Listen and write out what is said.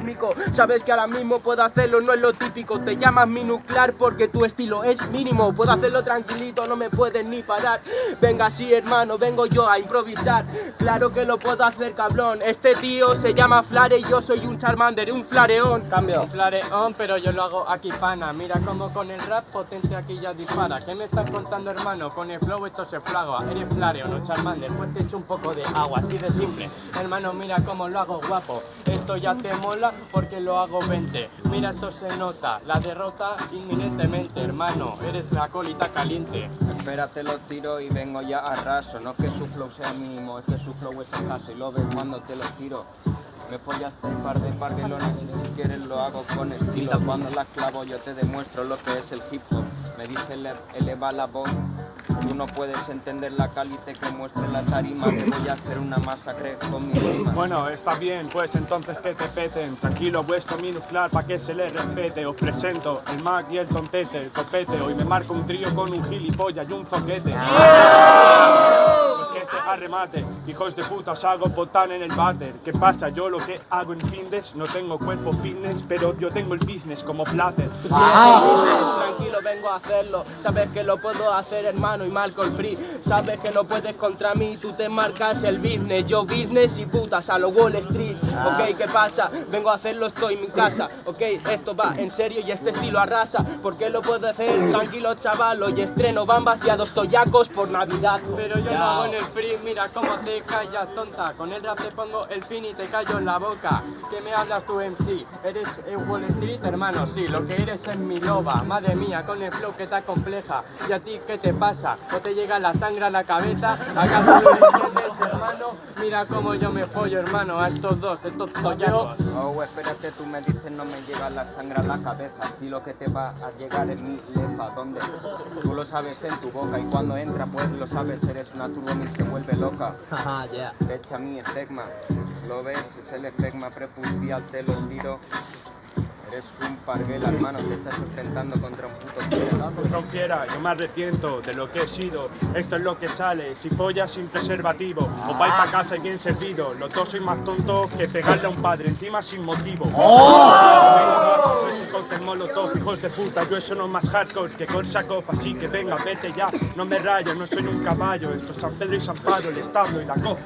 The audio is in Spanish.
rítmico. Sabes que ahora mismo puedo hacerlo, no es lo típico. Te llamas mi nuclear porque tu estilo es mínimo. Puedo hacerlo tranquilito, no me puedes ni parar. Venga sí hermano, vengo yo a improvisar. Claro que lo puedo hacer cabrón. Este tío se llama Flare y yo soy un Charmander, un flareón. Cambio. Un flareón, pero yo lo hago aquí pana. Mira como con el rap potente aquí ya dispara. ¿Qué me estás contando hermano? Con el flow esto se flagua. Eres flareón o Charmander, pues te echo un poco de agua, así de simple. Hermano, mira cómo lo hago guapo. Esto ya te mola porque lo hago 20. Mira, esto se nota, la derrota inminentemente, hermano. Eres la colita caliente. Espérate los tiro y vengo ya a raso. No es que su flow sea mínimo, es que su flow es escaso. Y lo ves cuando te los tiro. Me follaste par de parguelones y si quieres lo hago con estilo. Cuando la clavo yo te demuestro lo que es el hip hop. Me dice eleva la voz. Tú no puedes entender la calidad que muestre la tarima. Te voy a hacer una masacre con mi rima. Bueno, está bien, pues entonces que te peten. Tranquilo, vuestro mi nuclear pa' que se le respete. Os presento el Mac y el tontete, el copete. Hoy me marco un trío con un gilipollas y un zoquete. Que se arremate, hijos de puta, os hago botar en el váter. ¿Qué pasa? Yo lo que hago en findes, no tengo cuerpo fitness, pero yo tengo el business como plater. Tranquilo, vengo a hacerlo. Sabes que lo puedo hacer, hermano, y Malcolm Free. Sabes que no puedes contra mí, tú te marcas el business. Yo business y putas a lo Wall Street. Ok, ¿qué pasa? Vengo a hacerlo, estoy en mi casa. Ok, esto va en serio y este estilo arrasa. ¿Por qué lo puedo hacer? Tranquilo, chaval, hoy estreno bambas y a 2 toyacos por Navidad. Pero yo lo hago en el free, mira cómo te callas, tonta. Con el rap te pongo el fin y te callo en la boca. ¿Qué me hablas tú, MC? ¿Eres Wall Street, hermano? Sí, lo que eres es mi loba. Madre mía, con el flow que te compleja. ¿Y a ti qué te pasa? ¿No te llega la sangre a la cabeza? ¿Acaso lo entiendes, hermano? Mira cómo yo me follo, hermano, a estos dos, estos toyacos. Oh, espérate, tú me dices no me llega la sangre a la cabeza. Y lo que te va a llegar es mi lefa. ¿Dónde? Tú lo sabes en tu boca y cuando entra pues lo sabes, eres una turbomil, se vuelve loca. Ajá, ya. Te echa mi estigma, lo ves, es el estigma prepucial, te lo tiro. Eres un parguela, hermano, te estás enfrentando contra un puto fiera. Tronquiera, yo me arrepiento de lo que he sido. Esto es lo que sale, si follas sin preservativo o vais pa' casa y bien servido. Los dos soy más tontos que pegarle a un padre, encima sin motivo. Entonces molotov, hijos de puta, yo eso no es más hardcore que Korsakov, así que venga, vete ya, no me rayo, no soy un caballo. Esto es San Pedro y San Pablo, el establo y la copa.